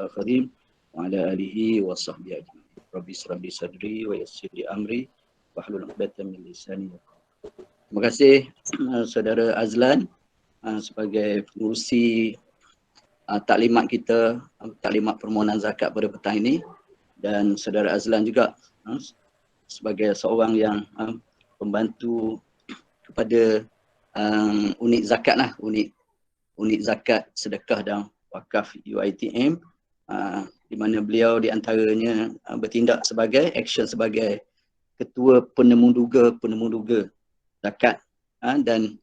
akhirin wa ala alihi wa sahbihi ajma'in. Rabbi israh li sadri wa yassir li amri wahlul 'uqdatam min lisani. Terima kasih Saudara Azlan sebagai pengurusi taklimat kita, taklimat permohonan zakat pada petang ini, dan Saudara Azlan juga sebagai seorang yang pembantu kepada unit zakat lah, unit zakat sedekah dan wakaf UiTM, di mana beliau di antaranya bertindak sebagai ketua penemu duga zakat, dan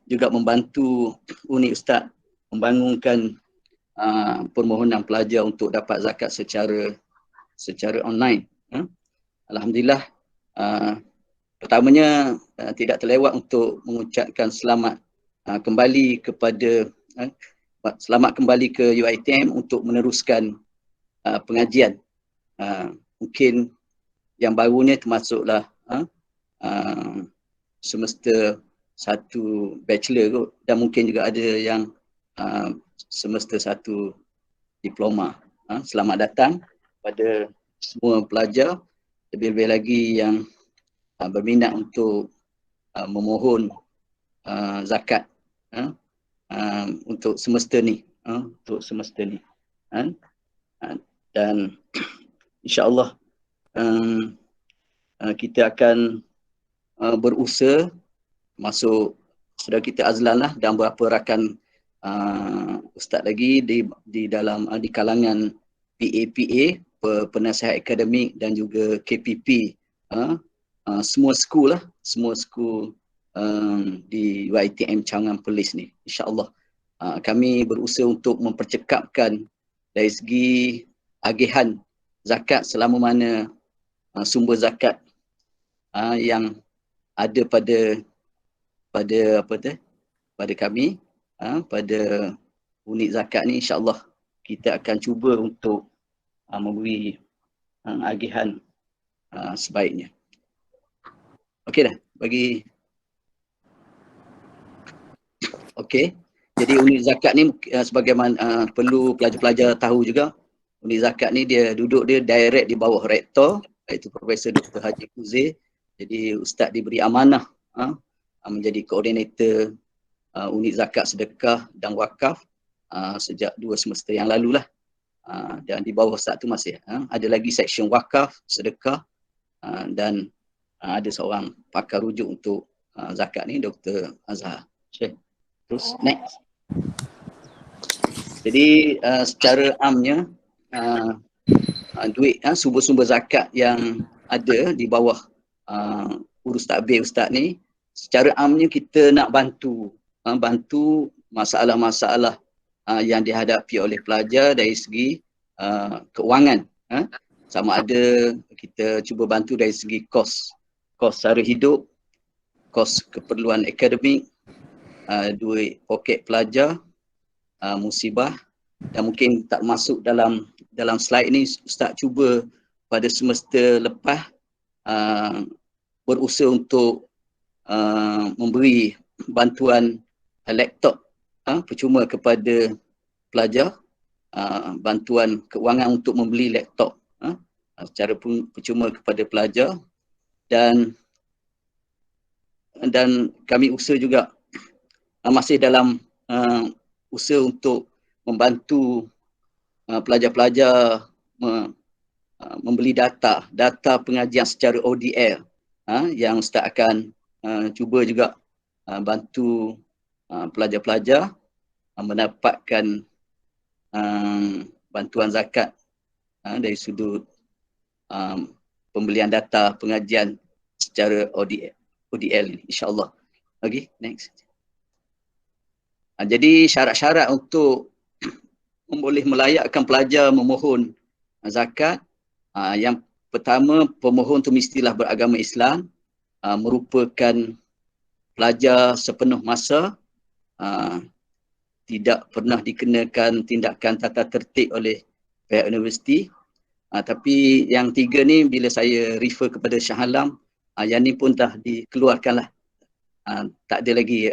juga membantu unit ustaz membangunkan permohonan pelajar untuk dapat zakat secara online. Alhamdulillah, pertamanya tidak terlewat untuk mengucapkan selamat kembali ke UiTM untuk meneruskan pengajian. Mungkin yang barunya termasuklah semester 1 bachelor kot, dan mungkin juga ada yang semester 1 diploma. Selamat datang pada semua pelajar, lebih-lebih lagi yang berminat untuk memohon zakat untuk semester ni, dan insya-Allah kita akan berusaha masuk saudara kita Azlan lah dan beberapa rakan ustaz lagi di kalangan PAPA, penasihat akademik, dan juga KPP, semua school di UiTM Cawangan Perlis ni. InsyaAllah kami berusaha untuk mempercekapkan dari segi agihan zakat selama mana sumber zakat yang ada pada kami, pada unit zakat ni, insyaAllah kita akan cuba untuk memberi agihan sebaiknya. Okey dah, okey. Jadi unit zakat ni sebagaimana perlu pelajar-pelajar tahu juga, unit zakat ni dia duduk direct di bawah rektor, iaitu Profesor Dr. Haji Kuzi. Jadi ustaz diberi amanah menjadi koordinator unit zakat sedekah dan wakaf sejak 2 semester yang lalu lah. Dan di bawah ustaz tu masih ada lagi seksyen wakaf, sedekah, dan ada seorang pakar rujuk untuk zakat ni, Dr. Azhar. Terus next. Jadi secara amnya duit sumber-sumber zakat yang ada di bawah urus takbir ustaz ni, secara amnya kita nak bantu masalah-masalah yang dihadapi oleh pelajar dari segi keuangan. Sama ada kita cuba bantu dari segi kos sara hidup, kos keperluan akademik, duit poket pelajar, musibah, dan mungkin tak masuk dalam slide ni. Ustaz cuba pada semester lepas berusaha untuk memberi bantuan laptop percuma kepada pelajar, bantuan keuangan untuk membeli laptop secara percuma kepada pelajar, dan kami usaha juga masih dalam usaha untuk membantu pelajar-pelajar membeli data pengajian secara ODL, yang Ustaz akan cuba juga bantu pelajar-pelajar mendapatkan bantuan zakat dari sudut pembelian data pengajian secara ODL ini, insyaAllah. Okay, next. Jadi syarat-syarat untuk boleh melayakkan pelajar memohon zakat, yang pertama, pemohon itu mestilah beragama Islam, merupakan pelajar sepenuh masa, tidak pernah dikenakan tindakan tata tertib oleh pihak universiti. Tapi yang tiga ni bila saya refer kepada Shah Alam, yang ni pun dah dikeluarkan lah. Tak ada lagi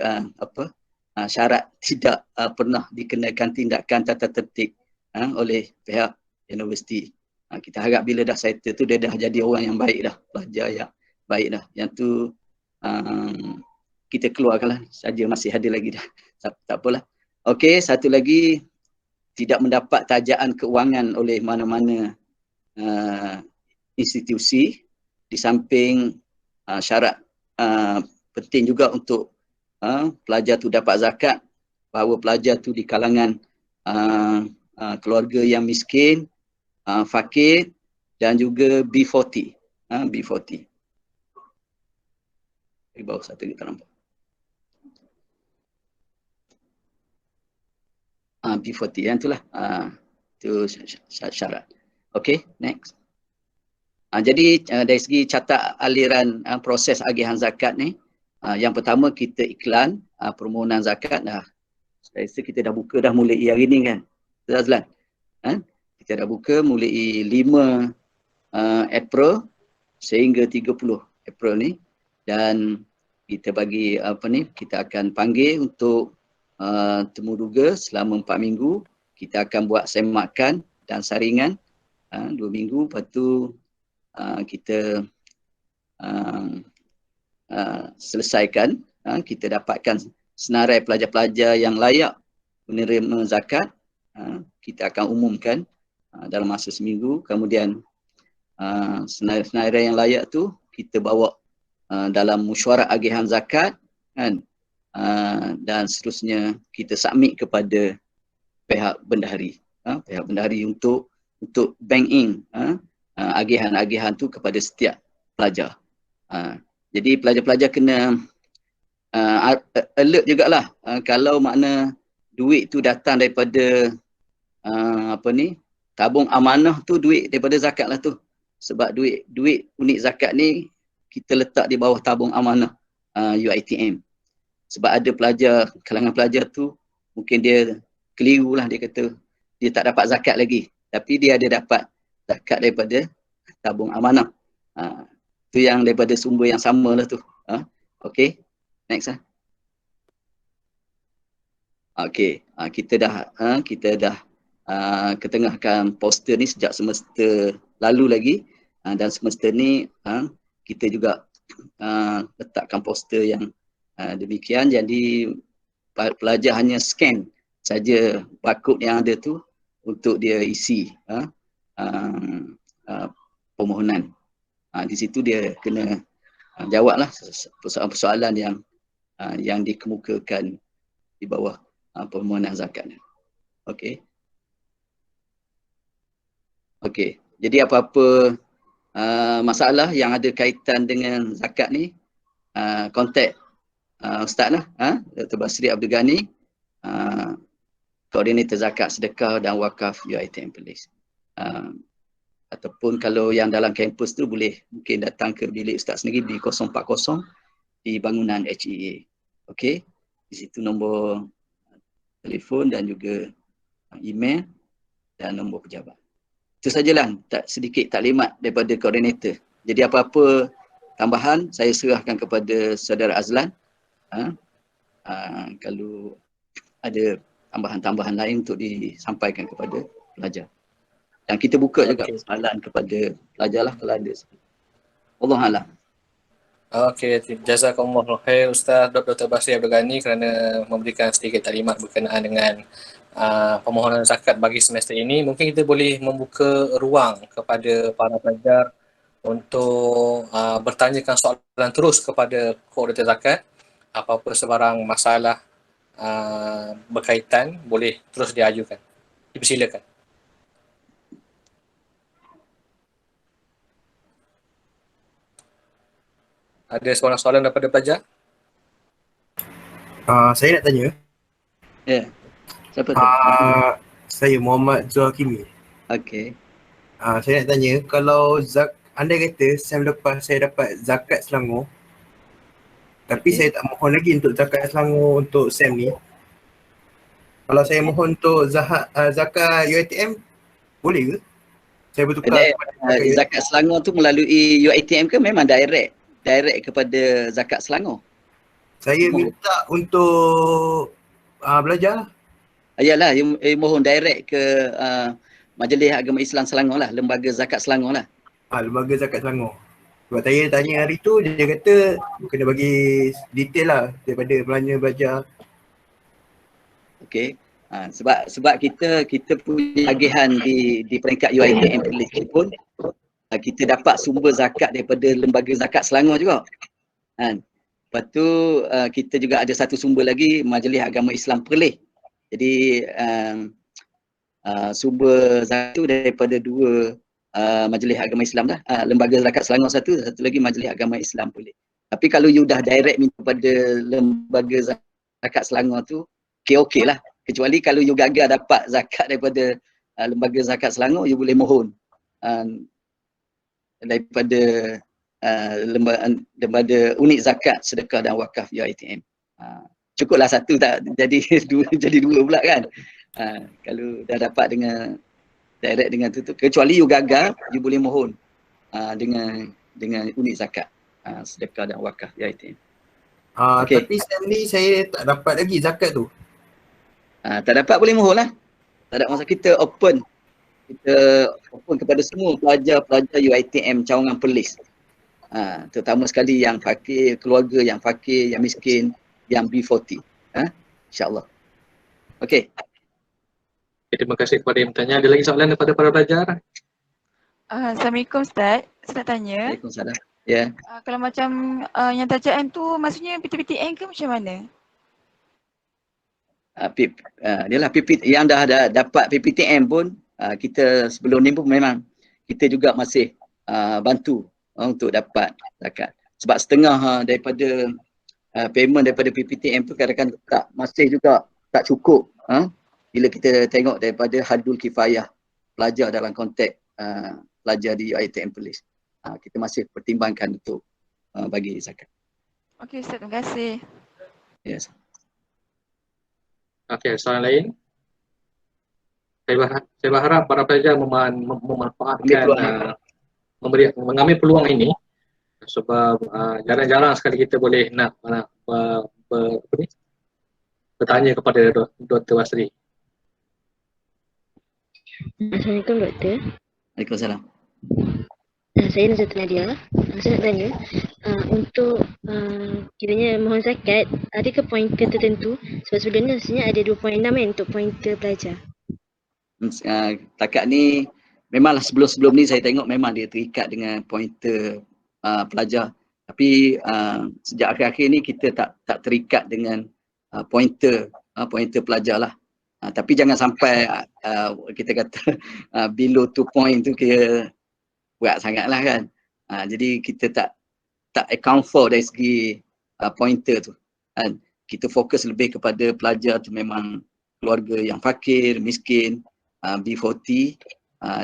syarat tidak pernah dikenakan tindakan tata tertib oleh pihak universiti. Kita harap bila dah settle tu dia dah jadi orang yang baik dah, pelajar yang baik dah. Yang tu kita keluarkanlah saja, masih ada lagi dah. Tak apalah. Okey, satu lagi, tidak mendapat tajaan keuangan oleh mana-mana institusi, di samping syarat penting juga untuk pelajar tu dapat zakat, bahawa pelajar tu di kalangan keluarga yang miskin, fakir dan juga B40. B40. Di bawah satu kita nampak. B40 yang itulah. Itu syarat. Okey, next. Jadi dari segi catat aliran proses agihan zakat ni, yang pertama kita iklan permohonan zakat dah. Saya rasa kita dah buka dah mulai hari ni kan, Azlan? Kita dah buka mulai 5 April sehingga 30 April ni, dan kita bagi kita akan panggil untuk temu duga selama 4 minggu. Kita akan buat semakan dan saringan 2 minggu, lepas tu kita selesaikan, kita dapatkan senarai pelajar-pelajar yang layak menerima zakat, kita akan umumkan dalam masa seminggu. Kemudian senarai yang layak tu kita bawa dalam mesyuarat agihan zakat kan, dan seterusnya kita submit kepada pihak bendahari, pihak bendahari untuk bank in agihan-agihan tu kepada setiap pelajar. Jadi pelajar-pelajar kena alert jugalah, kalau makna duit tu datang daripada tabung amanah tu, duit daripada zakat lah tu. Sebab duit unit zakat ni kita letak di bawah tabung amanah UiTM. Sebab ada pelajar, kalangan pelajar tu mungkin dia keliru lah, dia kata dia tak dapat zakat lagi, tapi dia ada dapat zakat daripada tabung amanah. Tu yang daripada sumber yang sama lah tu. Okey, next lah. Okey, kita dah ketengahkan poster ni sejak semester lalu lagi, dan semester ni kita juga letakkan poster yang demikian. Jadi pelajar hanya scan saja barcode yang ada tu untuk dia isi permohonan. Di situ dia kena jawablah persoalan-persoalan yang dikemukakan di bawah permohonan zakat. Okey. Okey. Jadi apa-apa masalah yang ada kaitan dengan zakat ni, kontak Ustaz lah, Dr. Basri Abdul Ghani, Koordinator Zakat Sedekah dan Wakaf UiTM Perlis. Ataupun kalau yang dalam kampus tu boleh mungkin datang ke bilik Ustaz sendiri di 040 di bangunan HEA. Okey. Di situ nombor telefon dan juga email dan nombor pejabat. Itu sajalah, sedikit taklimat daripada koordinator. Jadi apa-apa tambahan saya serahkan kepada saudara Azlan. Kalau ada tambahan-tambahan lain untuk disampaikan kepada pelajar. Dan kita buka juga soalan kepada pelajar lah kalau ada. Wallahualam. Okey, jazakumullah khair Ustaz Dr. Basri Abdul Ghani kerana memberikan sedikit taklimat berkenaan dengan permohonan zakat bagi semester ini. Mungkin kita boleh membuka ruang kepada para pelajar untuk bertanyakan soalan terus kepada koordinator zakat. Apa-apa sebarang masalah berkaitan boleh terus diajukan. Dipersilakan. Ada soalan daripada pelajar? Saya nak tanya. Ya. Siapa tu? Saya Muhammad Zulhakimi. Okey. Saya nak tanya, kalau andai kata SEM lepas saya dapat zakat Selangor, tapi saya tak mohon lagi untuk zakat Selangor untuk SEM ni. Kalau saya mohon untuk zakat UiTM, boleh ke? Saya bertukar zakat Selangor tu melalui UiTM ke memang direct kepada zakat Selangor? Saya minta untuk belajar. Ayalah, mohon direct ke Majlis Agama Islam Selangor lah, Lembaga Zakat Selangor lah. Lembaga Zakat Selangor. Sebab saya tanya hari tu, dia kata kena bagi detail lah daripada Belanja Belajar. Okey. Sebab kita punya tagihan di peringkat UiTM Perlis pun kita dapat sumber zakat daripada Lembaga Zakat Selangor juga. Kan? Lepas tu kita juga ada satu sumber lagi, Majlis Agama Islam Perlis. Jadi sumber zakat tu daripada dua Majlis Agama Islam lah. Lembaga Zakat Selangor satu lagi Majlis Agama Islam Perlis. Tapi kalau you dah direct minta pada Lembaga Zakat Selangor tu, okey lah. Kecuali kalau you gagal dapat zakat daripada Lembaga Zakat Selangor, you boleh mohon daripada lembaga unit zakat sedekah dan wakaf UiTM. Cukuplah satu, tak jadi dua pula kan. Kalau dah dapat dengan direct dengan tu, kecuali you gagal, you boleh mohon dengan unit zakat sedekah dan wakaf UiTM. Okay. Tapi SEM ni saya tak dapat lagi zakat tu. Tak dapat boleh mohon lah. Tak ada masalah, kita open kepada semua pelajar-pelajar UiTM Cawangan Perlis. Terutama sekali yang fakir, keluarga yang fakir, yang miskin, yang B40. InsyaAllah. Okey. Terima kasih kepada yang bertanya. Ada lagi soalan daripada para pelajar? Assalamualaikum Ustaz. Saya nak tanya. Waalaikumsalam. Ya. Kalau macam yang tajaan tu maksudnya PTPTN ke macam mana? Inilah yang dah dapat PPTM pun kita sebelum ni pun memang kita juga masih bantu untuk dapat zakat. Sebab setengah daripada payment daripada PPTM tu kadang-kadang masih juga tak cukup bila kita tengok daripada hadul kifayah pelajar dalam konteks pelajar di UiTM Perlis. Kita masih pertimbangkan untuk bagi zakat. Okey Ustaz, terima kasih. Yes. Okey, soalan lain? Saya berharap para pelajar memanfaatkan mengambil peluang ini sebab jarang-jarang sekali kita boleh nak bertanya kepada Dr. Basri. Assalamualaikum Doktor. Waalaikumsalam. Saya Nazat Nadia. Saya nak tanya, untuk kiranya mohon zakat, ada ke pointer tertentu? Sebab sebelumnya sebenarnya ada 2.6 kan untuk pointer pelajar. Takat ni memanglah sebelum ni saya tengok memang dia terikat dengan pointer pelajar. Tapi sejak akhir-akhir ni kita tak terikat dengan pointer pelajar lah. Tapi jangan sampai kita kata below 2 point tu kira berat sangat lah kan. Jadi kita tak account for dari segi pointer tu kan. Kita fokus lebih kepada pelajar tu memang keluarga yang fakir, miskin, B40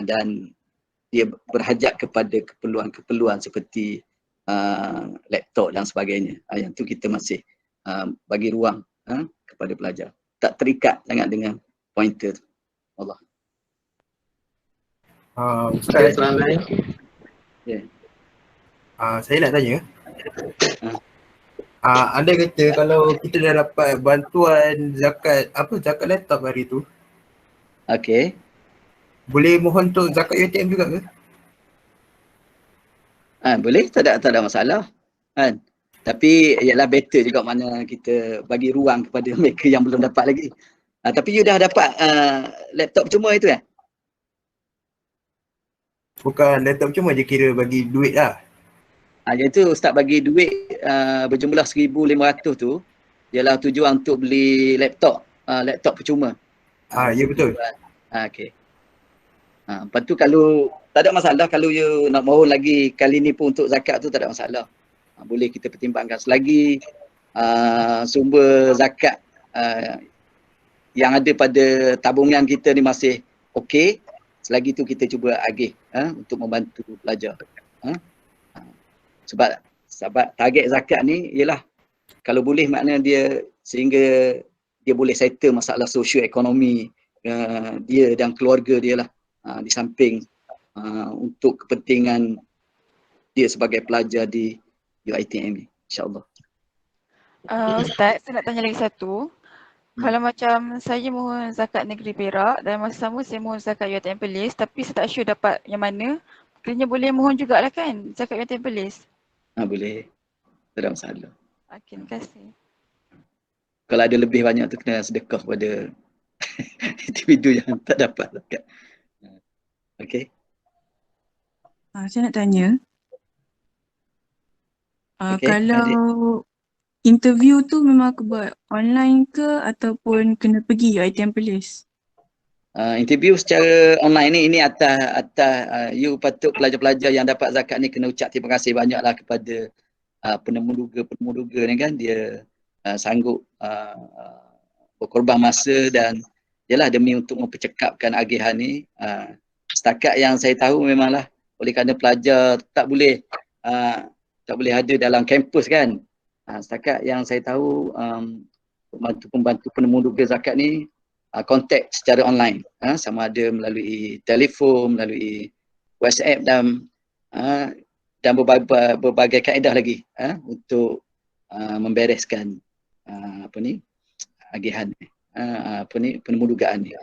dan dia berhajat kepada keperluan seperti laptop dan sebagainya. Yang tu kita masih bagi ruang kepada pelajar. Tak terikat sangat dengan pointer tu. Allah. Ustaz, soalan lain? Yeah. Saya nak tanya. Anda kata kalau kita dah dapat bantuan zakat laptop hari tu, Okey. boleh mohon untuk zakat UiTM juga ke? Boleh, tak ada masalah kan. Tapi ialah better juga mana kita bagi ruang kepada mereka yang belum dapat lagi. Tapi you dah dapat laptop cuma itu kan? Bukan laptop cuma je, kira bagi duit lah. Iaitu Ustaz bagi duit berjumlah 1,500 tu ialah tujuan untuk beli laptop percuma. Ya betul. Okey. Lepas tu kalau tak ada masalah kalau you nak mohon lagi kali ni pun untuk zakat tu tak ada masalah. Boleh kita pertimbangkan selagi sumber zakat yang ada pada tabungan kita ni masih okey, selagi tu kita cuba agih untuk membantu pelajar. Sebab target zakat ni ialah kalau boleh maknanya dia sehingga dia boleh settle masalah sosioekonomi dia dan keluarga dia lah di samping untuk kepentingan dia sebagai pelajar di UiTM ni, insyaAllah. Ustaz, saya nak tanya lagi satu. Kalau macam saya mohon zakat negeri Perak dan masa sama saya mohon zakat UiTM Perlis tapi saya tak sure dapat yang mana. Kiranya boleh mohon jugalah kan zakat UiTM Perlis. Boleh. Tak ada masalah. Okey, terima kasih. Kalau ada lebih banyak tu kena sedekah pada individu yang tak dapat zakat. Okey. Saya nak tanya, Okey, kalau adik. interview tu memang aku buat online ke ataupun kena pergi UiTM Perlis? Interview secara online ni, ini atas you patut pelajar-pelajar yang dapat zakat ni kena ucap terima kasih banyaklah kepada penemu-duga ni kan, dia sanggup berkorban masa dan yalah demi untuk mempercekapkan agihan ni. Setakat yang saya tahu memanglah oleh kerana pelajar tak boleh ada dalam kampus kan. Setakat yang saya tahu pembantu penemu-duga zakat ni kontak secara online, sama ada melalui telefon, melalui WhatsApp dan berbagai kaedah lagi untuk membereskan agihan penemu-dugaan ni.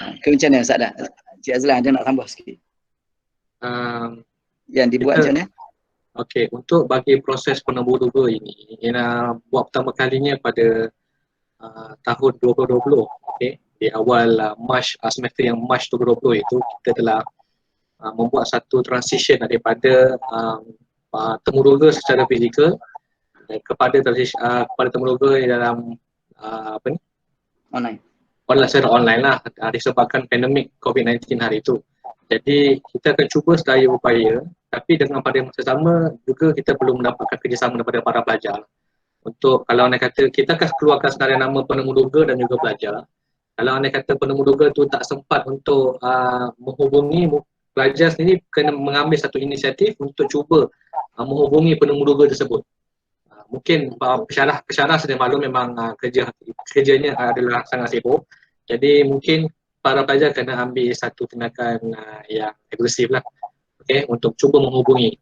Macam mana Ustaz dah? Cik Azlan ada nak tambah sikit? Yang dibuat macam mana? Okey, untuk bagi proses penemu-duga ini, Ina buat pertama kalinya pada tahun 2020. Okay. Di awal semester yang Mac 2020 itu kita telah membuat satu transition daripada temuduga secara fizikal kepada temuduga dalam secara online lah, disebabkan pandemik COVID-19 hari itu. Jadi kita akan cuba sedaya upaya, tapi dengan pada masa sama juga kita perlu mendapatkan kerjasama daripada para pelajar. Untuk kalau anda kata kita akan keluarkan senarai nama penemuduga dan juga pelajar. Kalau anda kata penemuduga tu tak sempat untuk menghubungi pelajar sendiri, kena mengambil satu inisiatif untuk cuba menghubungi penemuduga tersebut. Mungkin pesyarah sedia maklum memang kerjanya adalah sangat sibuk. Jadi mungkin para pelajar kena ambil satu tindakan yang agresif lah, okay, untuk cuba menghubungi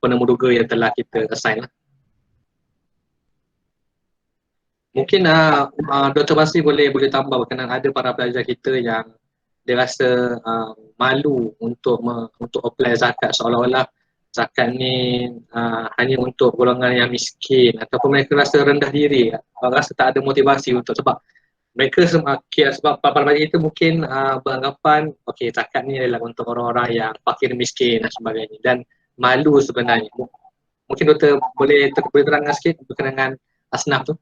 penemuduga yang telah kita assign lah. Mungkin Dr. Basri boleh tambah berkenaan ada para pelajar kita yang dia rasa malu untuk apply zakat, seolah-olah zakat ni hanya untuk golongan yang miskin, ataupun mereka rasa rendah diri, rasa tak ada motivasi untuk, sebab mereka sebab para pelajar kita mungkin beranggapan okey zakat ni adalah untuk orang-orang yang fakir miskin dan sebagainya, dan malu sebenarnya. Mungkin Doktor boleh terangkan sikit berkenaan dengan asnaf tu.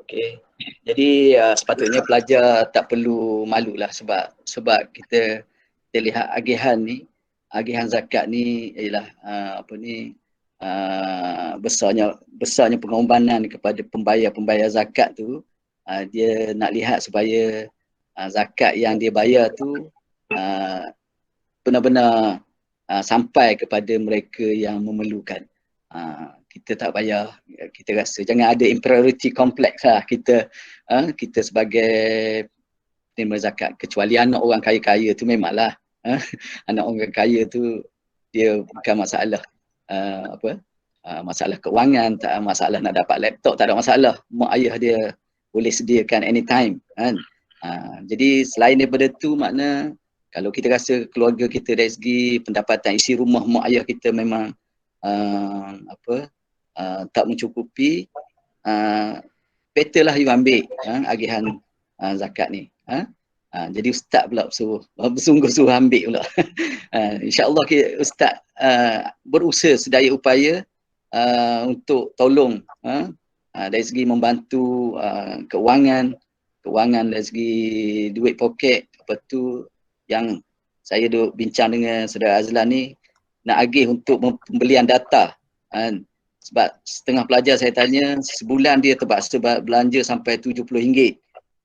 Okey. Jadi sepatutnya pelajar tak perlu malulah sebab kita lihat agihan zakat ni ialah besarnya pengorbanan kepada pembayar zakat tu. Dia nak lihat supaya zakat yang dia bayar tu benar-benar sampai kepada mereka yang memerlukan. Kita tak bayar, kita rasa jangan ada inferiority complex lah kita sebagai penerima zakat, kecuali anak orang kaya-kaya tu memanglah anak orang kaya tu dia bukan masalah masalah keuangan, tak masalah nak dapat laptop, tak ada masalah, mak ayah dia boleh sediakan anytime kan. Jadi selain daripada tu, makna kalau kita rasa keluarga kita dari segi pendapatan isi rumah mak ayah kita memang tak mencukupi, better lah you ambil agihan zakat ni. Jadi ustaz pula bersungguh-sungguh ambil pula. InsyaAllah ustaz berusaha sedaya upaya untuk tolong dari segi membantu keuangan dari segi duit poket, apa tu yang saya duk bincang dengan saudara Azlan ni, nak agih untuk pembelian data kan. Sebab setengah pelajar saya tanya, sebulan dia terpaksa belanja sampai RM70.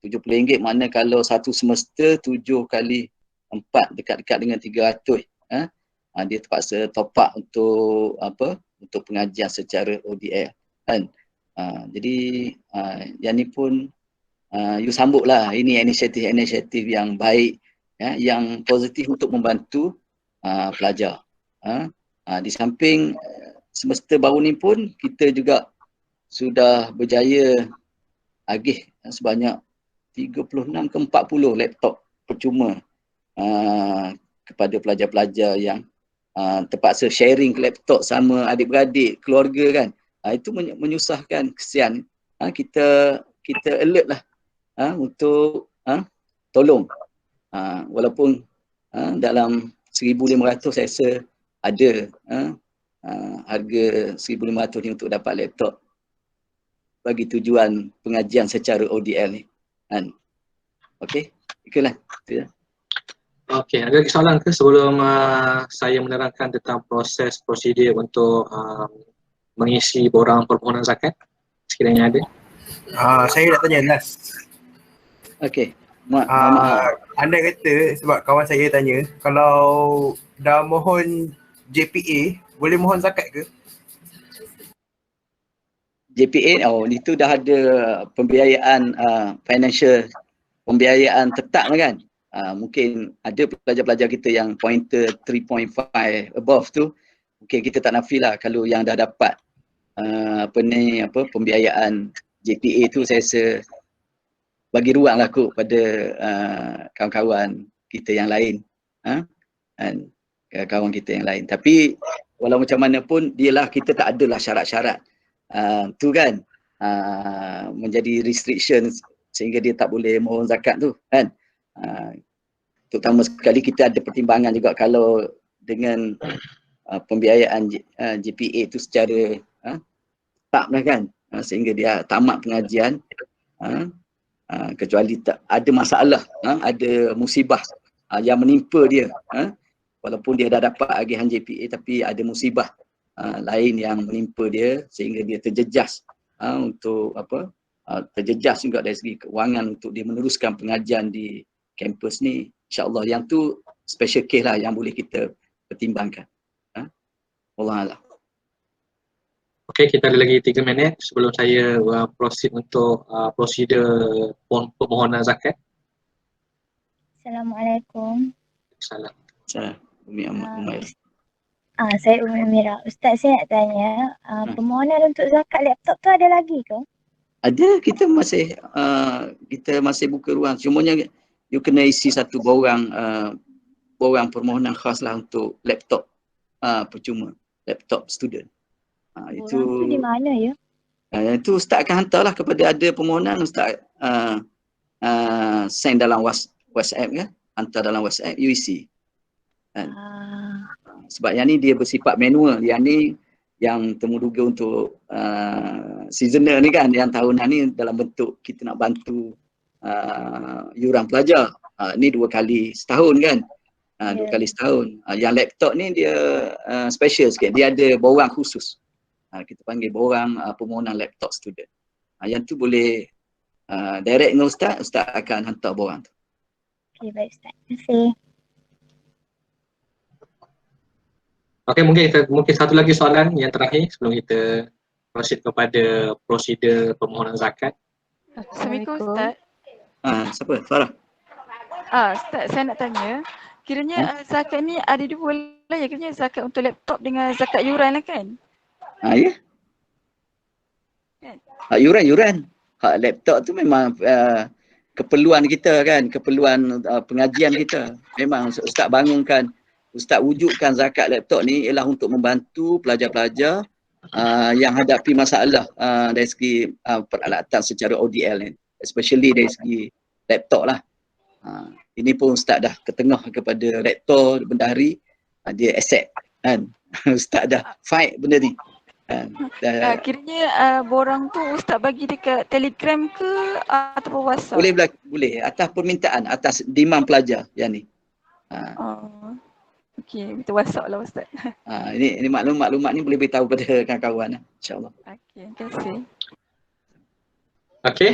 RM70 makna kalau satu semester 7 kali 4 dekat-dekat dengan 300. Dia terpaksa top up untuk pengajian secara ODL kan. Jadi yang ni pun you sambutlah, ini inisiatif yang baik, yang positif untuk membantu pelajar. Di samping semester baru ni pun kita juga sudah berjaya agih sebanyak 36 ke 40 laptop percuma kepada pelajar-pelajar yang terpaksa sharing laptop sama adik-beradik, keluarga kan. Itu menyusahkan, kesian. Kita alert lah untuk tolong. Walaupun dalam 1,500 saya rasa ada harga 1,500 ni untuk dapat laptop bagi tujuan pengajian secara ODL ni. Okey, itulah. Okey, ada lagi soalan ke sebelum saya menerangkan tentang proses prosedur untuk mengisi borang permohonan zakat? Sekiranya ada. Saya nak tanya last. Okey. Maaf. Anda kata, sebab kawan saya tanya, kalau dah mohon JPA, boleh mohon zakat ke? JPA, itu dah ada pembiayaan financial, pembiayaan tetap kan. Mungkin ada pelajar-pelajar kita yang pointer 3.5 above tu, mungkin kita tak nafilah kalau yang dah dapat pembiayaan JPA tu, saya rasa bagi ruang lah kot pada kawan-kawan kita yang lain, dan kawan kita yang lain. Tapi walau macam mana pun, dialah kita tak adalah syarat-syarat tu kan, menjadi restriction sehingga dia tak boleh mohon zakat tu kan. Terutama sekali kita ada pertimbangan juga kalau dengan pembiayaan JPA tu secara tetap lah kan, sehingga dia tamat pengajian, kecuali tak ada masalah, ada musibah yang menimpa dia, walaupun dia dah dapat agihan JPA tapi ada musibah lain yang menimpa dia sehingga dia terjejas untuk terjejas juga dari segi kewangan untuk dia meneruskan pengajian di kampus ni. InsyaAllah yang tu special case lah yang boleh kita pertimbangkan. Wallahualam. Okey, kita ada lagi 3 minit sebelum saya proceed untuk prosedur permohonan zakat. Assalamualaikum. Salam. Umi Umair. Saya Umi Amira. Ustaz, saya nak tanya, permohonan untuk zakat laptop tu ada lagi ke? Ada, kita masih buka ruang. Cumanya you kena isi satu borang permohonan khas lah untuk laptop percuma, laptop student. Borang tu di mana ya? Itu Ustaz akan hantarlah kepada ada permohonan, Ustaz send dalam WhatsApp kan, hantar dalam WhatsApp, you isi. Sebab yang ni dia bersifat manual, yang ni yang temuduga untuk seasonal ni kan, yang tahunan ni dalam bentuk kita nak bantu yuran pelajar. Ni 2 kali setahun kan, 2 kali setahun. Yang laptop ni dia special sikit, dia ada borang khusus. Kita panggil borang permohonan laptop student. Yang tu boleh direct dengan Ustaz akan hantar borang tu. Okey, baik Ustaz. Terima kasih. Okey, mungkin satu lagi soalan yang terakhir sebelum kita proceed kepada prosedur permohonan zakat. Assalamualaikum Ustaz. Siapa? Farah? Ustaz, saya nak tanya, kiranya zakat ni ada 2 lah ya, kiranya zakat untuk laptop dengan zakat yuran lah kan? Ya. Yuran. Laptop tu memang keperluan kita kan, keperluan pengajian kita. Memang Ustaz bangunkan, Ustaz wujudkan zakat laptop ni ialah untuk membantu pelajar-pelajar yang hadapi masalah dari segi peralatan secara ODL ni, especially dari segi laptop lah. Ini pun Ustaz dah ketengah kepada rektor, bendahari, dia accept kan. Ustaz dah fight benda ni. Kiranya borang tu Ustaz bagi dekat Telegram ke ataupun WhatsApp? Boleh atas permintaan, atas demand pelajar yang ni. Okey, kita WhatsApp lah Ustaz. Ini maklumat ni boleh beritahu kepada kawan-kawan, insya-Allah. Okey, terima kasih. Okey.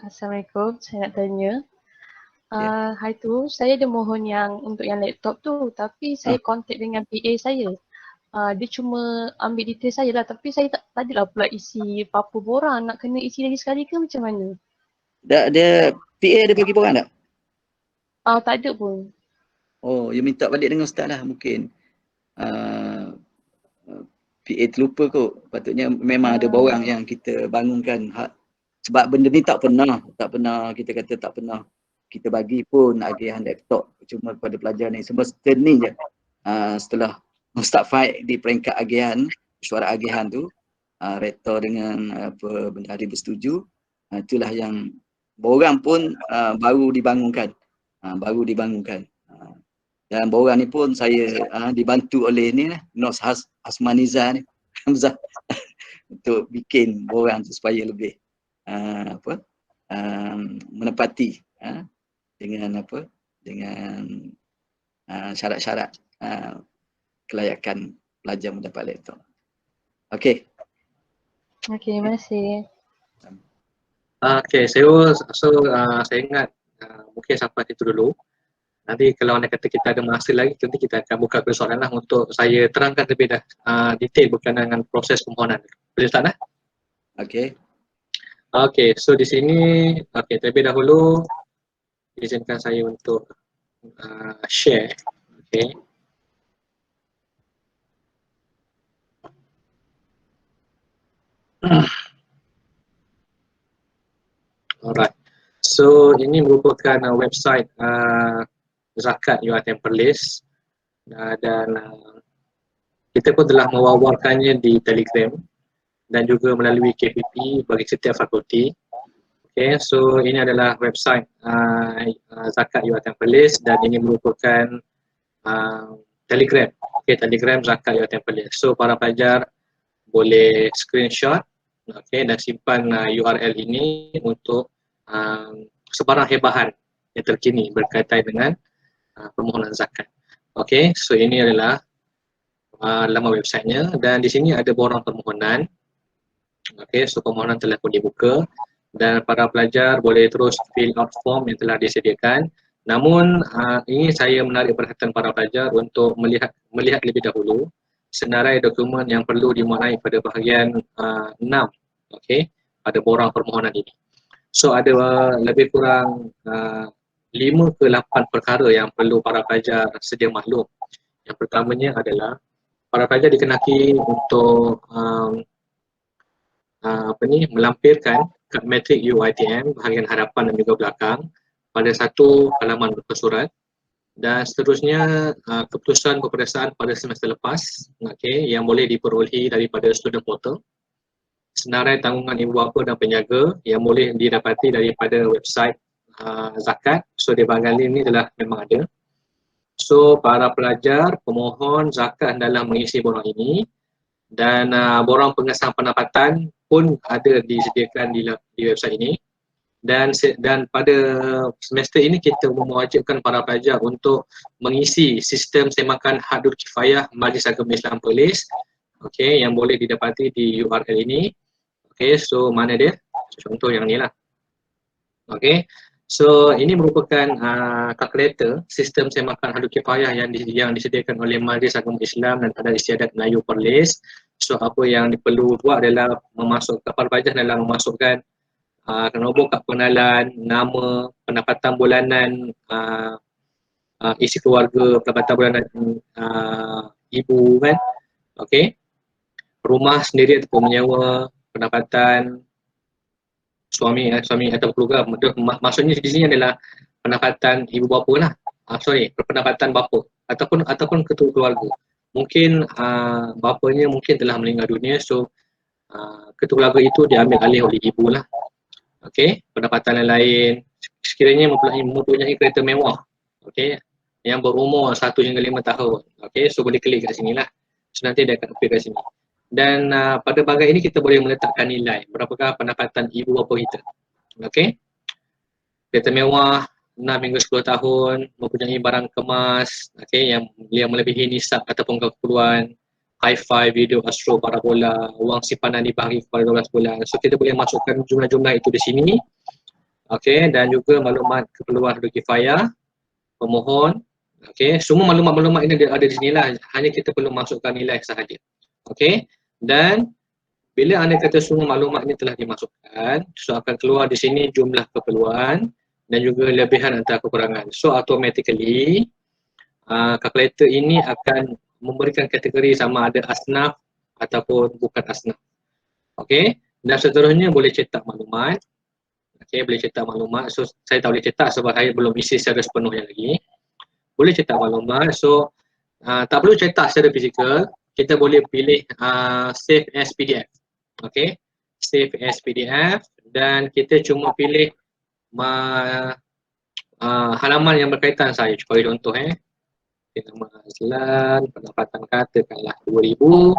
Assalamualaikum, saya nak tanya. Hari tu saya ada mohon yang untuk yang laptop tu, tapi saya kontak dengan PA saya. Dia cuma ambil detail saya lah, tapi saya tak adalah pula isi apa-apa borang. Nak kena isi lagi sekali ke macam mana? Dia PA ada bagi borang tak? Tak ada pun. Oh, you minta balik dengan Ustaz lah mungkin. PA terlupa kot. Patutnya memang ada borang yang kita bangunkan Sebab benda ni tak pernah kita kata tak pernah kita bagi pun agihan laptop cuma kepada pelajar ni. Semesta ni je. Setelah start fight di peringkat agihan, suara agihan tu, rektor dengan bendahari bersetuju, itulah yang borang pun baru dibangunkan. Dan borang ni pun saya dibantu oleh ni Nos Hasmaniza ni Hamzah untuk bikin borang tu supaya lebih menepati dengan syarat-syarat kelayakan pelajar mendapat laptop. Okey. Okey, terima kasih. Okay, saya ingat mungkin sampai itu dulu. Nanti kalau anda kata kita ada masa lagi, nanti kita akan buka persoalan lah untuk saya terangkan lebih detail berkenaan dengan proses permohonan. Boleh Ustaz dah? Okey. Okay, so di sini, terlebih dahulu izinkan saya untuk share. Okay. Alright. So ini merupakan website Zakat UiTM Perlis dan kita pun telah mewawarkannya di Telegram dan juga melalui KPP bagi setiap fakulti. Okay, so ini adalah website Zakat UiTM Perlis dan ini merupakan Telegram. Okay, Telegram Zakat UiTM Perlis. So para pelajar boleh screenshot dan simpan URL ini untuk sebarang hebahan yang terkini berkaitan dengan permohonan zakat. Okay, so ini adalah laman websitenya dan di sini ada borang permohonan. Okay, so permohonan telah pun dibuka dan para pelajar boleh terus fill out form yang telah disediakan. Namun ini saya menarik perhatian para pelajar untuk melihat lebih dahulu senarai dokumen yang perlu dimuat pada bahagian 6, okay, pada borang permohonan ini. So ada lebih kurang 5 ke 8 perkara yang perlu para pelajar sedia maklum. Yang pertamanya adalah para pelajar dikenaki untuk melampirkan kad matrik UiTM bahagian hadapan dan juga belakang pada satu halaman muka surat dan seterusnya keputusan peperiksaan pada semester lepas, okay, yang boleh diperolehi daripada student portal, senarai tanggungan ibu bapa dan penjaga yang boleh didapati daripada website zakat. So di bahagian ini adalah memang ada. So para pelajar pemohon zakat dalam mengisi borang ini dan borang pengesahan pendapatan pun ada disediakan di website ini dan pada semester ini kita mewajibkan para pelajar untuk mengisi sistem semakan hadul kifayah Majlis Agama Islam Perlis, okay, yang boleh didapati di URL ini. Okay, so mana dia? Contoh yang ni lah. Okay, so ini merupakan kalkulator sistem semakan hadul kifayah yang disediakan oleh Majlis Agama Islam dan Adat Istiadat Melayu Perlis. So apa yang perlu buat adalah memasukkan para pelajar dalam memasukkan nombor kad pengenalan, nama, pendapatan bulanan isi keluarga, pendapatan bulanan ibu kan, okay, rumah sendiri ataupun menyewa, pendapatan suami atau keluarga. Maksudnya di sini adalah pendapatan ibu bapa lah. Pendapatan bapa ataupun ketua keluarga. Mungkin bapanya mungkin telah meninggal dunia, so ketua keluarga itu diambil alih oleh ibu lah. Okey, pendapatan lain sekiranya mempunyai kereta mewah, okey, yang berumur 1 hingga 5 tahun. Okey, so boleh klik kat sini lah. So nanti dia akan appear kat sini. Dan pada bahagian ini kita boleh meletakkan nilai berapakah pendapatan ibu bapa kita. Okey. Kereta mewah 6 hingga 10 tahun, mempunyai barang kemas, okey, yang melebihi nisab ataupun keperluan, hi-fi, video, astro, parabola, wang simpanan dibahagi kepada 12 bulan. So kita boleh masukkan jumlah-jumlah itu di sini. Okey, dan juga maklumat keperluan hadul kifayah pemohon. Okey, semua maklumat-maklumat ini ada di sinilah, hanya kita perlu masukkan nilai sahaja. Okey, dan bila anda kata semua maklumat ini telah dimasukkan, so akan keluar di sini jumlah keperluan dan juga lebihan atau kekurangan. So automatically kalkulator ini akan memberikan kategori sama ada asnaf ataupun bukan asnaf. Okey, dan seterusnya boleh cetak maklumat Okay, boleh cetak maklumat. So saya tak boleh cetak sebab saya belum isi secara sepenuhnya lagi. Boleh cetak maklumat. So tak perlu cetak secara fizikal. Kita boleh pilih save as PDF. Okay, save as PDF dan kita cuma pilih halaman yang berkaitan saya. Cuba contoh nama Azlan, pendapatan katakanlah 2,000,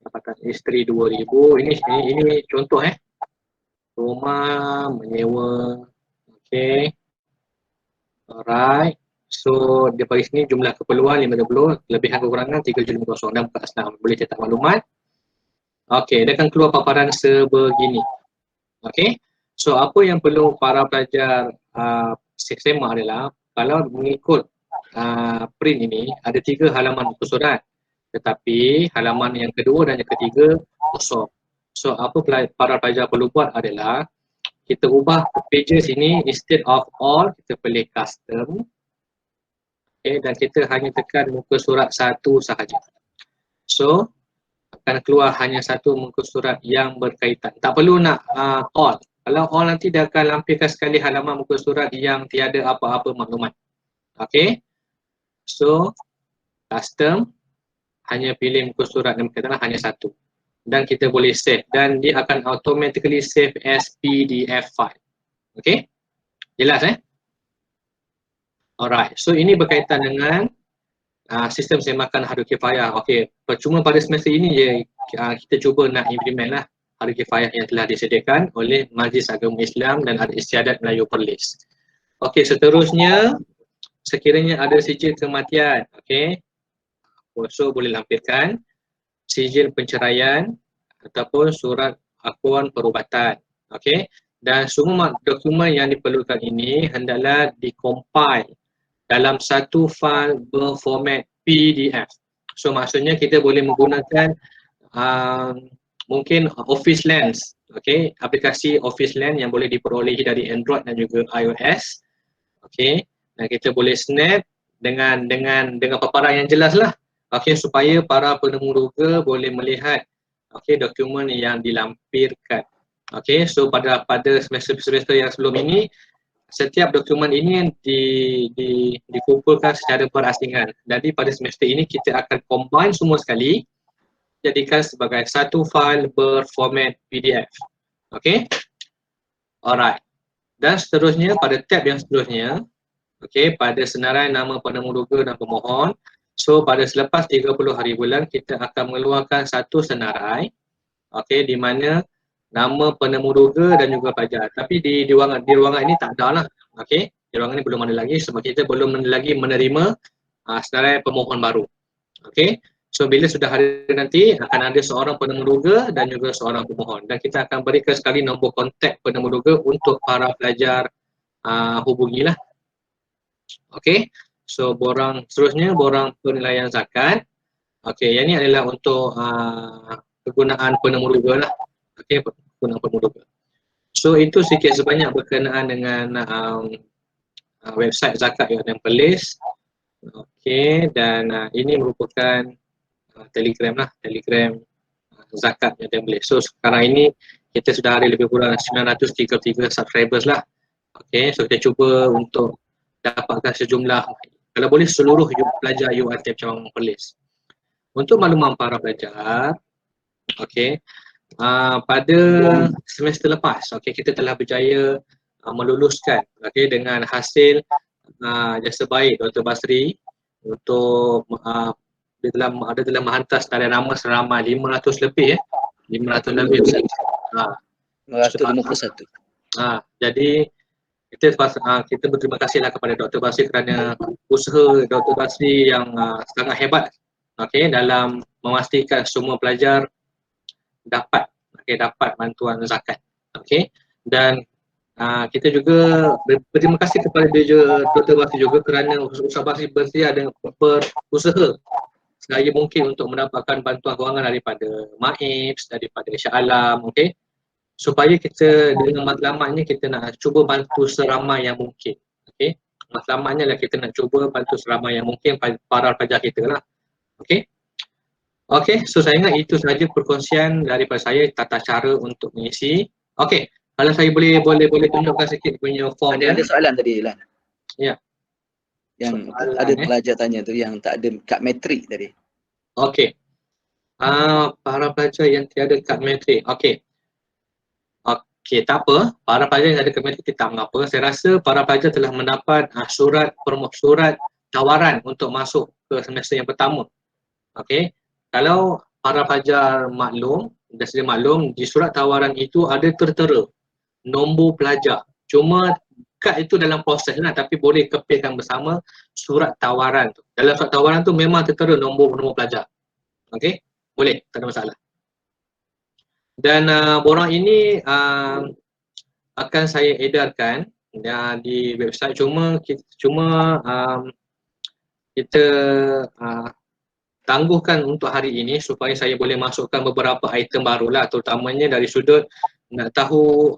pendapatan isteri 2,000. Ini contoh rumah menyewa. Okay, alright. So dia bagi sini jumlah keperluan 50, lebihan kekurangan 3,50 dan buka senang. Boleh cetak maklumat. Okay, dia akan keluar paparan sebegini. Okay, so apa yang perlu para pelajar seksema adalah kalau mengikut print ini ada 3 halaman muka surat, tetapi halaman yang kedua dan yang ketiga kosong. So apa para pelajar perlu buat adalah kita ubah pages ini, instead of all kita pilih custom. Okay, dan kita hanya tekan muka surat 1 sahaja. So akan keluar hanya 1 muka surat yang berkaitan. Tak perlu nak all. Kalau all nanti dia akan lampirkan sekali halaman muka surat yang tiada apa-apa maklumat. Okay, so custom, hanya pilih muka surat yang berkaitan hanya 1. Dan kita boleh save dan dia akan automatically save as PDF file. Okay, jelas Alright, so ini berkaitan dengan sistem semakan Harul Kifayah. Okay, percuma pada semester ini je kita cuba nak implement lah Harul Kifayah yang telah disediakan oleh Majlis Agama Islam dan Adat Istiadat Melayu Perlis. Okay, seterusnya sekiranya ada sijil kematian, okay, so boleh lampirkan sijil penceraian ataupun surat akuan perubatan. Okay, dan semua dokumen yang diperlukan ini hendaklah dikompil dalam satu file berformat PDF. So maksudnya kita boleh menggunakan mungkin Office Lens, okay, aplikasi Office Lens yang boleh diperolehi dari Android dan juga iOS. Okay, dan kita boleh snap dengan paparan yang jelas lah. Okay, supaya para penemuruga boleh melihat dokumen yang dilampirkan. Okay, so pada semester-semester yang sebelum ini, setiap dokumen ini dikumpulkan secara berasingan. Jadi pada semester ini kita akan combine semua sekali, jadikan sebagai satu file berformat PDF. Okay, alright. Dan seterusnya pada tab yang seterusnya, okay, pada senarai nama penemuruga dan pemohon. So pada selepas 30 hari bulan kita akan mengeluarkan satu senarai, okay, di mana nama penemuruga dan juga pelajar. Tapi di ruangan ini tak ada lah, okay, di ruangan ini belum ada lagi sebab kita belum lagi menerima senarai pemohon baru. Okay, so bila sudah hari nanti akan ada seorang penemuruga dan juga seorang pemohon dan kita akan berikan sekali nombor kontak penemuruga untuk para pelajar hubungilah. Okay, so seterusnya borang penilaian zakat. Okay, yang ini adalah untuk kegunaan penemuruga lah. Okay, kegunaan penemuruga. So itu sikit sebanyak berkenaan dengan website zakat UiTM Perlis. Okay, dan ini merupakan Telegram lah, Telegram zakat UiTM Perlis. So sekarang ini kita sudah ada lebih kurang 933 subscribers lah. Okay, so kita cuba untuk dapatkan sejumlah, kalau boleh seluruh pelajar UiTM Cabang Perlis. Untuk makluman para pelajar, okay, pada semester lepas, okay, kita telah berjaya meluluskan, okay, dengan hasil jasa baik Dr. Basri untuk dia telah menghantar tarian nama seramai 500 lebih 500 lebih 551. Jadi kita berterima kasihlah kepada Dr. Basri kerana usaha Dr. Basri yang sangat hebat, okay, dalam memastikan semua pelajar dapat bantuan zakat. Okay, dan kita juga berterima kasih kepada Dr. Basri juga kerana Ustaz Basri bersedia dan berusaha selagi mungkin untuk mendapatkan bantuan kewangan daripada MAIPS, daripada Shah Alam, okay, supaya kita dengan matlamatnya kita nak cuba bantu seramai yang mungkin. Okay, matlamatnya lah kita nak cuba bantu seramai yang mungkin para pelajar kita lah. Okay, okay, so saya ingat itu sahaja perkongsian daripada saya tata cara untuk mengisi. Okay, Kalau saya boleh tunjukkan sikit punya form Ada soalan tadi Lan. Ya. Yang Soalan, ada pelajar tanya tu yang tak ada kad metrik tadi. Okey. Para pelajar yang tiada kad metrik. Okey. Okey, tak apa. Para pelajar yang ada kad metrik tak mengapa. Saya rasa para pelajar telah mendapat surat tawaran untuk masuk ke semester yang pertama. Okey. Kalau para pelajar maklum, dah sedia maklum, di surat tawaran itu ada tertera nombor pelajar. Cuma kad itu dalam proses lah, tapi boleh kepilkan bersama surat tawaran tu. Dalam surat tawaran tu memang tertera nombor pelajar. Okey? Boleh, tak ada masalah. Dan borang ini akan saya edarkan di website, cuma kita tangguhkan untuk hari ini supaya saya boleh masukkan beberapa item barulah, terutamanya dari sudut nak tahu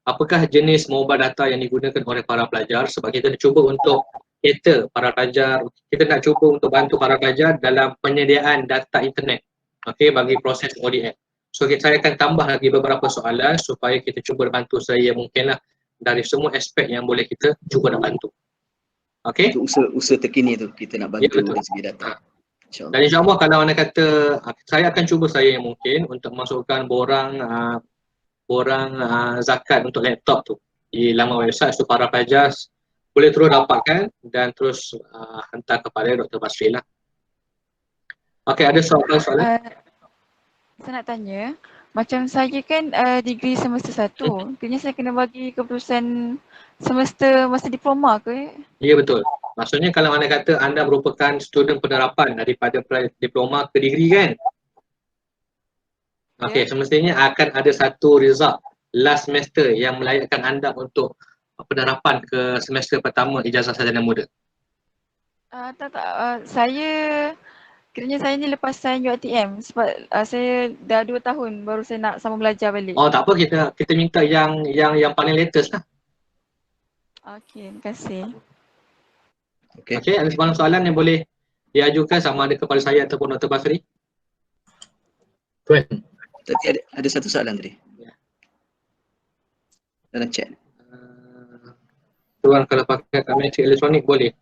apakah jenis mobile data yang digunakan oleh para pelajar, sebab kita nak cuba untuk cater para pelajar, kita nak cuba untuk bantu para pelajar dalam penyediaan data internet, okey, bagi proses ODM. So saya akan tambah lagi beberapa soalan supaya kita cuba bantu saya mungkinlah dari semua aspek yang boleh kita cuba nak bantu. Okey? Usaha terkini tu kita nak bantu dari segi data. Dan insyaAllah kalau anda kata, saya akan cuba saya yang mungkin untuk masukkan borang zakat untuk laptop tu di laman website, so para pelajar boleh terus dapatkan dan terus hantar kepada Dr. Basri lah. Okey, ada soalan? Saya nak tanya, macam saya kan degree semester 1, kena saya kena bagi keputusan semester masa diploma ke? Ya, betul. Maksudnya kalau anda kata anda merupakan student penerapan daripada diploma ke degree kan? Okey, semestinya akan ada satu result last semester yang melayakkan anda untuk penerapan ke semester pertama ijazah sarjana muda. Kiranya saya ni lepas sign UiTM sebab saya dah 2 tahun baru saya nak sambung belajar balik. Oh, tak apa, kita minta yang paling latest lah. Okey, terima kasih. Okey, ada soalan yang boleh diajukan sama ada kepada saya ataupun Dr. Basri? Tuan. Tadi ada satu soalan tadi. Dalam chat. Tuan, kalau pakai kad metrik elektronik boleh?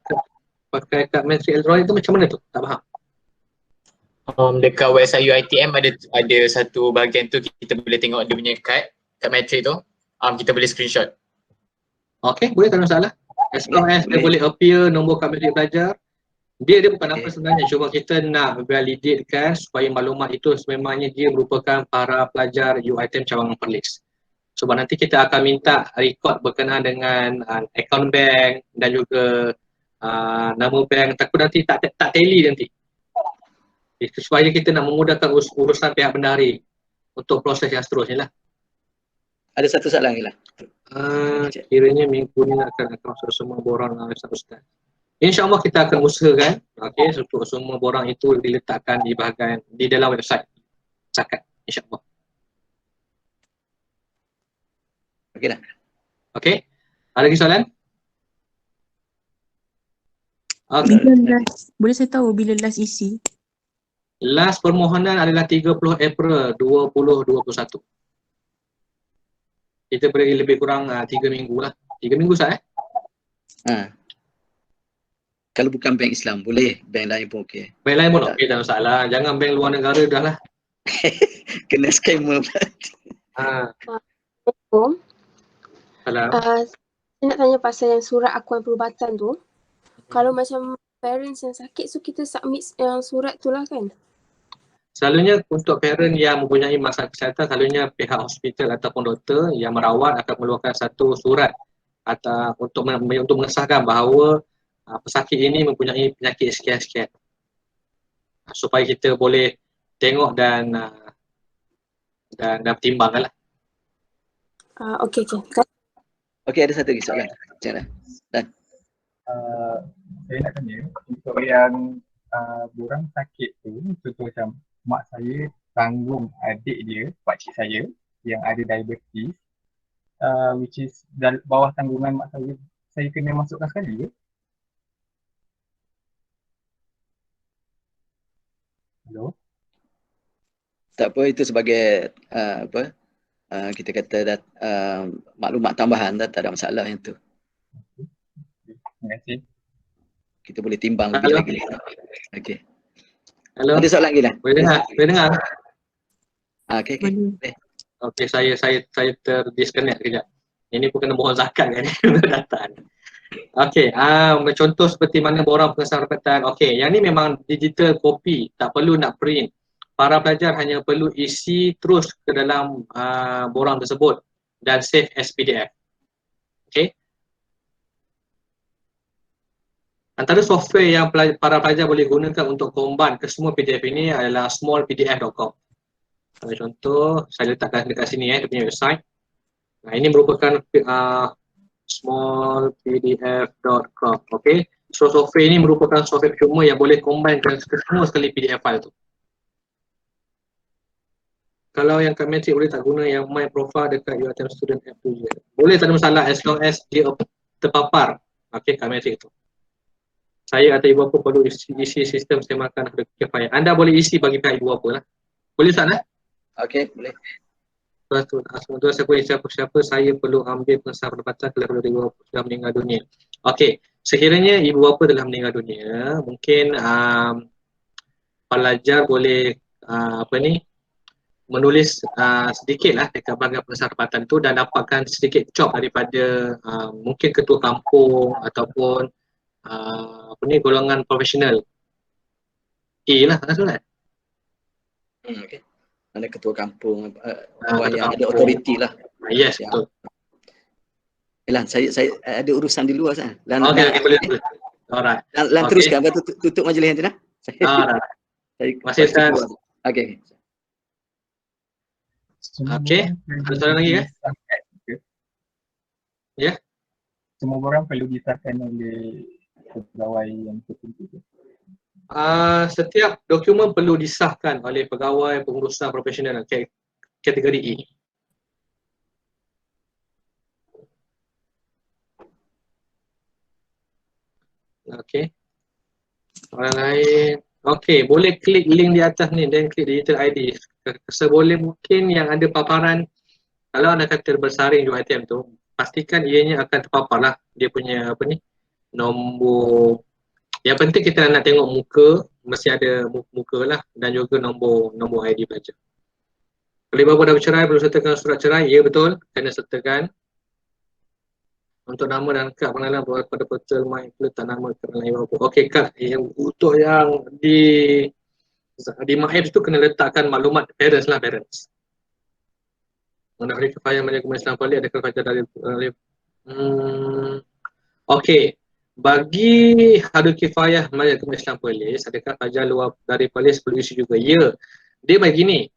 Pakai kad metrik elektronik tu macam mana tu? Tak faham. Dekat website UiTM ada satu bahagian tu kita boleh tengok dia punya kad metrik tu. Kita boleh screenshot. Okey, boleh, tak ada masalah. As long as dia boleh appear nombor kad metrik pelajar, dia bukan apa sebenarnya, cuma kita nak validatekan supaya maklumat itu sememangnya dia merupakan para pelajar UiTM cawangan Perlis. Sebab nanti kita akan minta rekod berkenaan dengan akaun bank dan juga nama bank, takut nanti tak tally nanti. Supaya kita nak memudahkan urusan pihak bendahari untuk proses yang seterusnya lah. Ada satu soalan lagi lah. Kiranya minggu ni akan masuk semua borang Ustaz. InsyaAllah kita akan usahakan, okey, untuk semua borang itu diletakkan di dalam website zakat, insyaAllah. Okey dah. Okey, ada lagi soalan? Bila last, boleh saya tahu bila last isi? Last permohonan adalah 30 April 2021. Kita beri lebih kurang 3 minggu lah. 3 minggu sah Kalau bukan bank Islam boleh, bank lain pun okey. Bank lain pun okey, tak masalah. Jangan bank luar negara dah lah. Kena scammer pula. Assalamualaikum. Saya nak tanya pasal yang surat akuan perubatan tu. Kalau macam parents yang sakit, so kita submit yang surat tu lah kan? Selalunya untuk parent yang mempunyai masalah kesihatan, selalunya pihak hospital ataupun doktor yang merawat akan mengeluarkan satu surat atau untuk mengesahkan bahawa pesakit ini mempunyai penyakit sekian-sekian, supaya kita boleh tengok dan pertimbangkan lah. Okey. Okey, ada satu lagi soalan. Cara. Dan saya nak tanya untuk yang borang sakit tu, contoh macam mak saya tanggung adik dia, pakcik saya yang ada diabetes, which is bawah tanggungan mak saya kena masukkan sekali ke? Hello? Tak apa, itu sebagai kita kata maklumat tambahan, tak ada masalah yang tu. Terima kasih. Kita boleh timbang lebih lagi. Okey. Halo. Ada soalan lagi dah? Boleh dengar? Boleh dengar? Okey, okey. Okey, saya terdisconnect kejap. Ini bukan mohon zakat kan, datang. Okey, contoh seperti mana borang pengesahan pendapatan. Okey, yang ni memang digital copy, tak perlu nak print. Para pelajar hanya perlu isi terus ke dalam borang tersebut dan save as PDF. Okey. Antara software yang para pelajar boleh gunakan untuk combine ke semua PDF ini adalah smallpdf.com. Contoh, saya letakkan dekat sini dia punya website. Nah, ini merupakan smallpdf.com. Okey. So software ini merupakan software cuma yang boleh combine ke semua sekali PDF file tu. Kalau yang kat Matric boleh tak guna yang my profile dekat UiTM student app tu je? Boleh, tak ada masalah as long as dia terpapar. Okey, kat Matric tu. Saya atau ibu bapa perlu isi sistem semakan harga kifayah. Anda boleh isi bagi pihak ibu bapa lah. Boleh tak lah? Okey, boleh. Sementara siapa saya perlu ambil pengesahan pendapatan kalau ibu bapa sudah meninggal dunia. Okey, sekiranya ibu bapa telah meninggal dunia, mungkin pelajar boleh menulis sedikit lah dekat belakang pengesahan pendapatan tu dan dapatkan sedikit job daripada mungkin ketua kampung ataupun golongan profesional. Lah, tak salah. Okey. Ada ketua kampung, orang yang ada autoriti lah. Yes, betul. Elan, saya ada urusan di luar sana. Okey, boleh. Alright. Lan teruskan, tutup majlis nanti dah. Masih Ustaz. Okey. Okey, ada soalan lagi kan? Ya? Semua orang perlu disahkan oleh pegawai yang tertentu. Setiap dokumen perlu disahkan oleh pegawai pengurusan profesional kategori E. Okey. Orang lain. Okey, boleh klik link di atas ni dan klik digital ID. Seboleh mungkin yang ada paparan, kalau anda kata bersaring di UiTM tu, pastikan ianya akan terpapar lah. Dia punya nombor. Yang penting kita nak tengok muka, mesti ada muka lah, dan juga nombor ID pelajar. Kalau ibu bapa dah bercerai, perlu sertakan surat cerai. Ya, betul, kena sertakan. Untuk nama dan kad pengenalan pada portal MyInclude tak nama kenalan ibu bapa. Okey, kad untuk yang di MyInclude tu kena letakkan maklumat parents lah, parents. Mengenai kifayah menjaga Islam balik, adakah fajar dari okey. Bagi harga kifayah menjaga Islam Perlis, adakah fajar luar dari Perlis perlu isi juga? Ya, dia begini.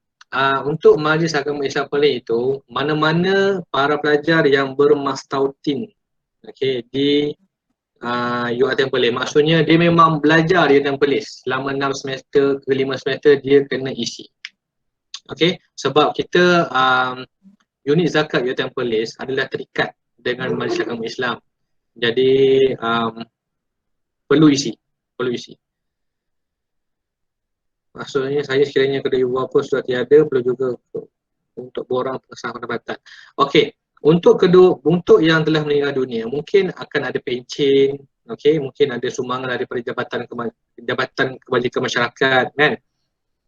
Untuk Majlis Agama Islam Perlis itu, mana-mana para pelajar yang bermastautin di UiTM Perlis, maksudnya dia memang belajar di UiTM Perlis selama 6 semester ke 5 semester, dia kena isi. Okey, sebab kita unit zakat UiTM Perlis adalah terikat dengan Majlis Agama Islam. Jadi perlu isi. Maksudnya saya sekiranya kedua ibu bapa sudah tiada, perlu juga untuk borang pengesahan pendapatan. Okey, untuk yang telah meninggal dunia, mungkin akan ada pencen, okey, mungkin ada sumbangan daripada jabatan kebajikan masyarakat kan,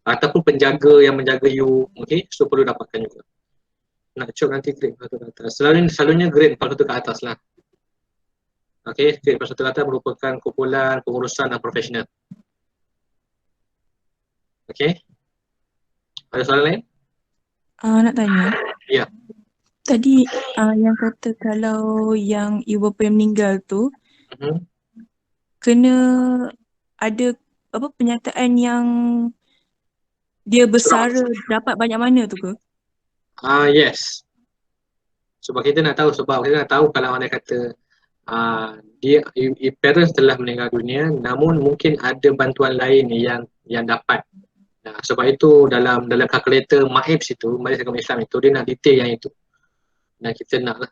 ataupun penjaga yang menjaga you, okey, so perlu dapatkan juga. Nak cop nanti klik satu ke atas. Selalunya grade 41 ke atas lah. Okey, grade 41 ke atas merupakan kumpulan pengurusan dan profesional. Okey. Ada soalan lain? Nak tanya. Ya. Tadi yang kata kalau yang ibu bapa yang meninggal tu kena ada penyataan yang dia bersara dapat banyak mana tu ke? Yes. Sebab kita nak tahu kalau anda kata dia parents telah meninggal dunia, namun mungkin ada bantuan lain yang dapat. Sebab itu dalam kalkulator MAIPS itu, Majlis Agama Islam itu, dia nak detail yang itu. Dan kita nak lah.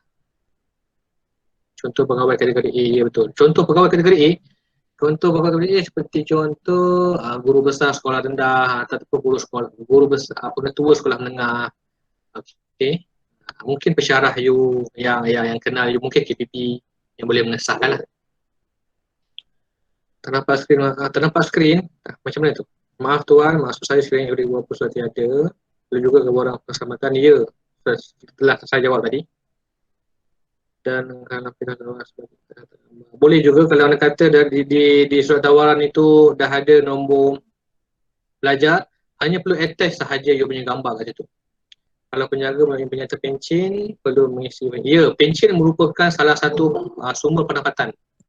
Contoh pegawai kategori A, ya betul. Contoh pegawai kategori A seperti contoh guru besar sekolah rendah ataupun guru besar ketua sekolah menengah. Okey. Mungkin pesyarah you yang kenal you, mungkin KPP yang boleh mengesahkan lah. Ternampak skrin, macam mana tu? Maaf tuan, maksud saya skrin yang boleh sudah tiada. Lalu juga keborang keselamatan, ya. Telah saya jawab tadi. Dan kalau boleh juga kalau anda kata di surat tawaran itu dah ada nombor belajar, hanya perlu attach sahaja you punya gambar kat situ. Kalau peniaga menyertai pencen, perlu mengisi. Ya, pencen merupakan salah satu sumber pendapatan